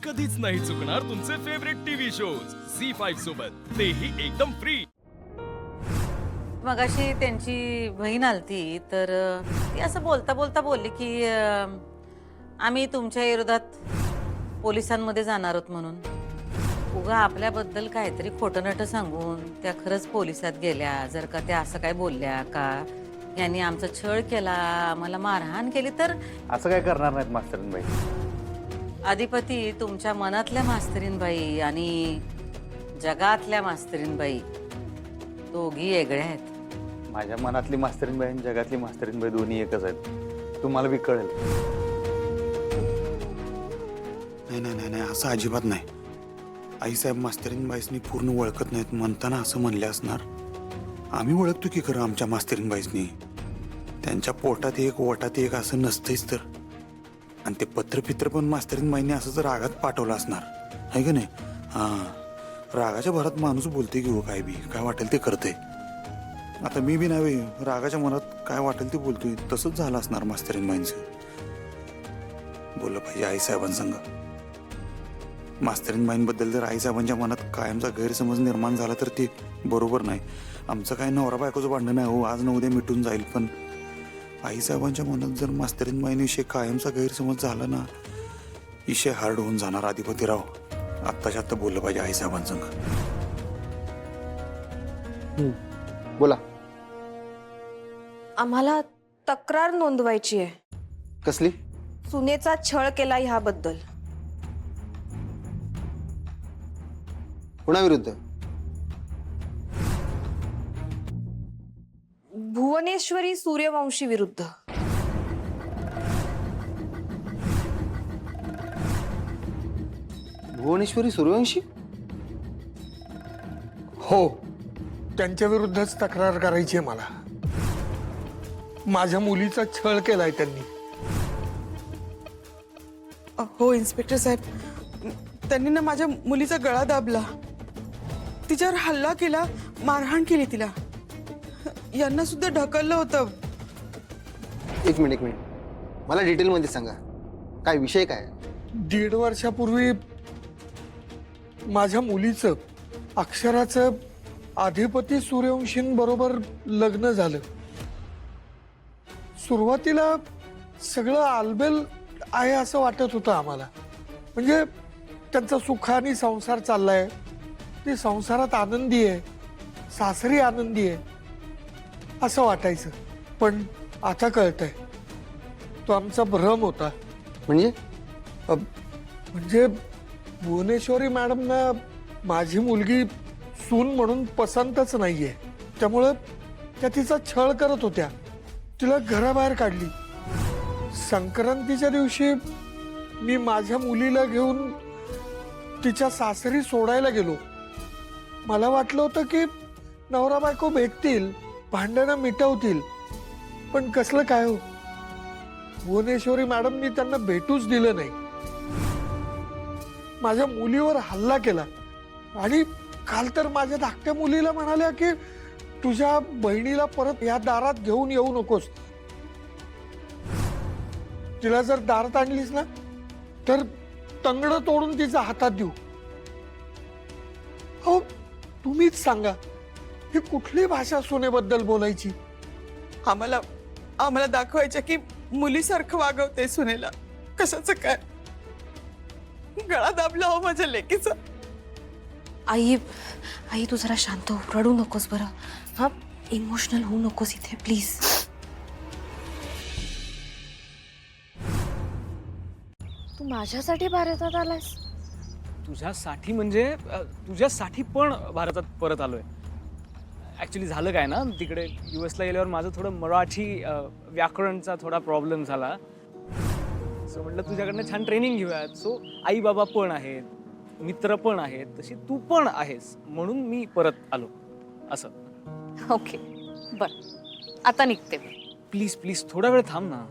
कधीच नाही चुकणार तुमचे फेवरेट टीव्ही शोज झी5 सोबत, तेही एकदम फ्री। मगाशी त्यांची बहीण आलती तर ती असं बोलता बोलता बोलली की आम्ही तुमच्या विरोधात पोलिसांमध्ये जाणार आहोत म्हणून। उगा आपल्याबद्दल काहीतरी खोटं नटं सांगून त्या खरंच पोलिसात गेल्या, जर का त्या असं काय बोलल्या का यांनी आमचा छळ केला, आम्हाला मारहाण केली तर असं काय करणार नाहीत मास्तरीनबाई। अधिपती तुमच्या मनातल्या मास्तरीनबाई आणि जगातल्या मास्तरीनबाई दोघी वेगळ्या आहेत। माझ्या मनातली मास्तरीनबाई आणि जगातली मास्तरीनबाई दोन्ही एकच आहेत, तुम्हाला बी कळेल। नाही नाही नाही नाही असं अजिबात नाही। आईसाहेब मास्तरीनबाईसनी पूर्ण ओळखत नाहीत म्हणताना असं म्हणले असणार। आम्ही ओळखतो की खरं आमच्या मास्तरीनबाईसनी। त्यांच्या पोटात एक वटात एक असं नसतंच तर। आणि ते पत्रपित्र पण मास्तरीनबाईंनी असं जर रागात पाठवलं असणार आहे का नाही। हां, रागाच्या भरात माणूस बोलते की हो काय बी काय वाटेल ते करते। आता मी बी नाही रागाच्या मनात काय वाटेल ते बोलतोय, तसंच झालं असणार मास्तरीनबाईंचं। बोललं पाहिजे आईसाहेबांसंग। मास्तरीनबाईंबद्दल जर आईसाहेबांच्या मनात कायमचा गैरसमज निर्माण झाला तर ते बरोबर नाही। आमचं काय नवरा बायकोचं भांडण आहे हो, आज न उद्या मिटून जाईल, पण आईसाहेबांच्या मनात जर मास्तरीनबाईंविषयी कायमचा गैरसमज झाला ना, विषय हार्ड होऊन जाणार। अधिपतीराव आत्ताच्या आत्ता बोललं पाहिजे आईसाहेबांसंग। बोला। आम्हाला तक्रार नोंदवायची आहे। कसली? सुनेचा छळ केला ह्याबद्दल। कुणाविरुद्ध? भुवनेश्वरी सूर्यवंशी विरुद्ध। भुवनेश्वरी सूर्यवंशी? हो, त्यांच्या विरुद्धच तक्रार करायची आहे मला। माझ्या मुलीचा छळ केलाय त्यांनी। हो इन्स्पेक्टर साहेब, त्यांनी ना माझ्या मुलीचा गळा दाबला, तिच्यावर हल्ला केला, मारहाण केली तिला। यांना सुद्धा ढकललं होतं। एक मिनिट मला डिटेलमध्ये सांगा, काय विषय काय? 1.5 वर्षापूर्वी माझ्या मुलीचं अक्षराचं अधिपती सूर्यवंशींबरोबर लग्न झालं। सुरुवातीला सगळं आलबेल आहे असं वाटत होतं आम्हाला। म्हणजे त्यांचा सुखाने संसार चाललाय, ते संसारात आनंदी आहे, सासरी आनंदी आहे असं वाटायचं। पण आता कळतंय तो आमचा भ्रम होता। म्हणजे भुवनेश्वरी मॅडमना माझी मुलगी सून म्हणून पसंतच नाहीये, त्यामुळं त्या तिचा छळ करत होत्या। तिला घराबाहेर काढली। संक्रांतीच्या दिवशी मी माझ्या मुलीला घेऊन तिच्या सासरी सोडायला गेलो। मला वाटलं होतं की नवरा बायको भेटतील, भांडणं मिटवतील, पण कसलं काय हो, भुवनेश्वरी मॅडमनी त्यांना भेटूच दिलं नाही। माझ्या मुलीवर हल्ला केला आणि काल तर माझ्या धाकट्या मुलीला म्हणाल्या की तुझ्या बहिणीला परत या दारात घेऊन येऊ नकोस, तिला जर दारात आणलीस ना तर तंगड तोडून तिच्या हातात देऊ। हो, तुम्हीच सांगा ही कुठली भाषा सुनेबद्दल बोलायची? आम्हाला दाखवायचं की मुलीसारखं वागवते सुनेला। कशाचं काय? गळा दाबला हो माझ्या लेकीचा। आई आई तू जरा शांत हो, रडू नकोस बरं। हा, इमोशनल होऊ नकोस इथे प्लीज। तू माझ्यासाठी भारतात आलास? तुझ्यासाठी म्हणजे तुझ्यासाठी पण भारतात परत आलोय। ॲक्च्युली झालं काय ना, तिकडे US ला गेल्यावर माझं थोडं मराठी व्याकरणचा थोडा प्रॉब्लेम झाला। सो म्हटलं तुझ्याकडनं छान ट्रेनिंग घेऊयात। सो आई बाबा पण आहेत, मित्र पण आहेत, तशी तू पण आहेस, म्हणून मी परत आलो असं। ओके बर, आता निघते मी। प्लीज प्लीज थोडा वेळ थांब ना।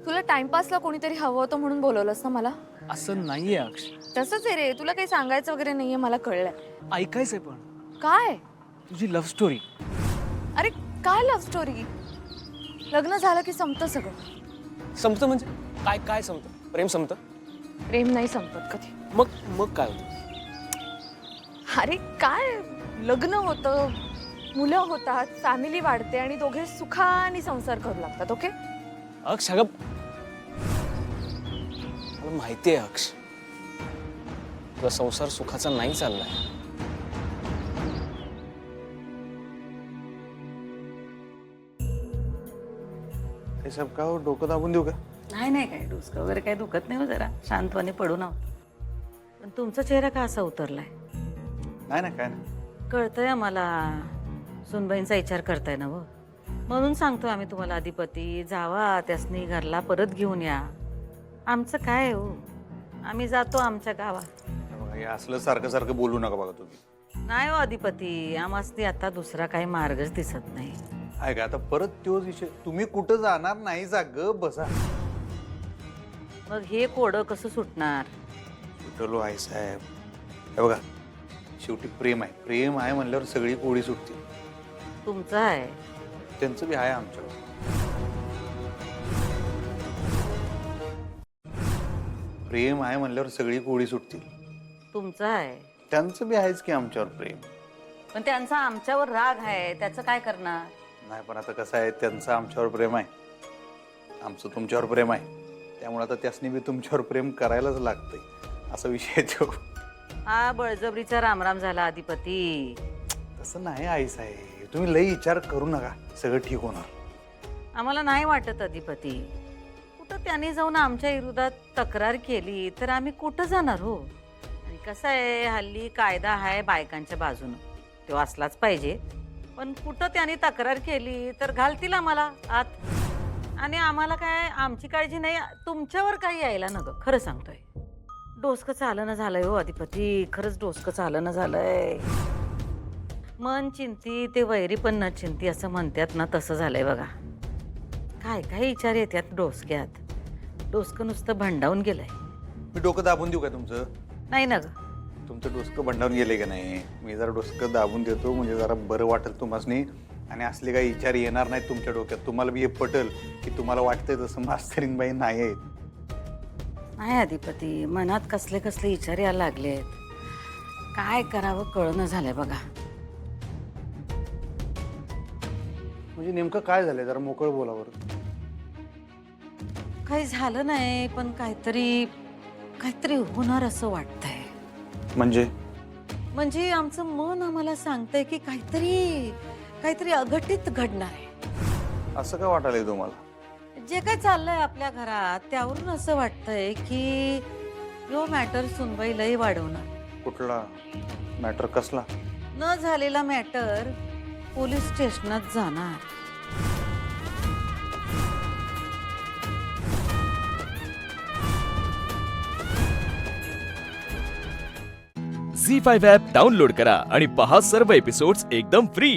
तुला टाइमपासला कोणीतरी हवं होतं म्हणून बोलवलंस ना मला? असं नाहीये अक्ष, तसंच आहे रे, तुला काही सांगायचं वगैरे नाहीये, मला कळलंय। ऐकायचंय पण काय? तुझी लव्ह स्टोरी। अरे काय लव्ह स्टोरी? लग्न झालं की संपतं सगळं। संपतं म्हणजे काय? काय संपतं? प्रेम संपतं? प्रेम नाही संपत कधी. मग मग काय होतं? अरे काय, लग्न होतं, मुलं होतात, फॅमिली वाढते आणि दोघे सुखाने संसार करू लागतात. ओके, अक्ष, अगं मला माहिती आहे अक्ष, तुझा संसार सुखाचा नाही चाललाय. हे सब का हो, डोकं दाबून देऊ का? नाही नाही, काय डोसकं वगैरे काही दुखत नाही हो, जरा शांतपणे पडून आहोत. पण तुमचा चेहरा का असा उतरलाय? नाही ना, काय नाही. कळतंय आम्हाला सुनबाईंचा विचार करताय ना व, म्हणून सांगतो आम्ही तुम्हाला, अधिपती जावा त्यासनी घरला परत घेऊन या. आमचं काय हो, आम्ही जातो आमच्या गावात. हे बघा, हे असलं सारखं सारखं बोलू नका बघा तुम्ही. नाही हो अधिपती, आम्हासनी आता दुसरा काही मार्गच दिसत नाही. ऐका, आता परत तोच विषय. तुम्ही कुठं जाणार नाही, जा ग बसा. मग हे कोडं कसं सुटणार? सुटलो आई साहेब. हे बघा, शेवटी प्रेम आहे. प्रेम आहे म्हणल्यावर सगळी कोडी सुटते. तुमचं आहे, त्यांचं बी आहे आमच्यावर. प्रेम आहे म्हणल्यावर सगळी कोडी सुटतील. तुमचं आहे, त्यांचं बी आहेच की आमच्यावर प्रेम. पण त्यांचा आमच्यावर राग आहे, त्याचं काय करणार? नाही, पण आता कसं आहे, त्यांचं आमच्यावर प्रेम आहे, आमचं तुमच्यावर प्रेम आहे. त्यामुळे आता त्यासनी बी तुमच्यावर प्रेम करायलाच लागतंय, असा विषय तो. हा बळजबरीचा रामराम झाला अधिपती. तसं नाही आई साहेब, तुम्ही लई विचार करू नका, सगळं ठीक होणार. आम्हाला नाही वाटत अधिपती. कुठं त्यांनी जाऊन आमच्या विरोधात तक्रार केली तर आम्ही कुठं जाणार हो? आणि कसं आहे, हल्ली कायदा आहे बायकांच्या बाजूनं, तो असलाच पाहिजे. पण कुठं त्यांनी तक्रार केली तर घालतील आम्हाला आत. आणि आम्हाला काय, आमची काळजी नाही, तुमच्यावर काही यायला नको. खरं सांगतोय, डोसकं चालणं झालंय हो अधिपती, खरंच डोसकं चालणं झालंय. मन चिंती ते वैरी पण न चिंती असं म्हणतात ना, तसं झालंय बघा. काय काय विचार येतात डोसक्यात. डोसकं नुसतं भंडावून गेलंय. मी डोकं दाबून देऊ का तुमचं? नाही ना ग, तुमचं डोसकं भंडावून गेले का नाही? मी जरा डोसकं दाबून देतो, म्हणजे जरा बरं वाटेल तुम्हासनी. आणि असले काही विचार येणार नाहीत तुमच्या डोक्यात. तुम्हाला बी हे पटेल की तुम्हाला वाटतंय तसं मास्तरीनबाई नाही आहेत. नाही अधिपती, मनात कसले कसले विचार यायला लागलेत. काय करावं कळणं झालंय बघा. म्हणजे नेमकं काय झालंय, जरा मोकळं बोला बरं. काही झालं नाही, पण काहीतरी काहीतरी होणार असं वाटतंय. म्हणजे आमचं मन आम्हाला सांगतंय की काहीतरी काहीतरी अघटित घडणार आहे. असं का वाटायलंय तुम्हाला? जे काय चाललंय आपल्या घरात त्यावरून असं वाटतंय की यो मॅटर सुनबाई लई वाढवणार. कुठला मॅटर? कसला? न झालेला मॅटर पोलीस स्टेशनात जाणार. झी 5 ॲप डाउनलोड करा आणि पहा सर्व एपिसोड्स एकदम फ्री.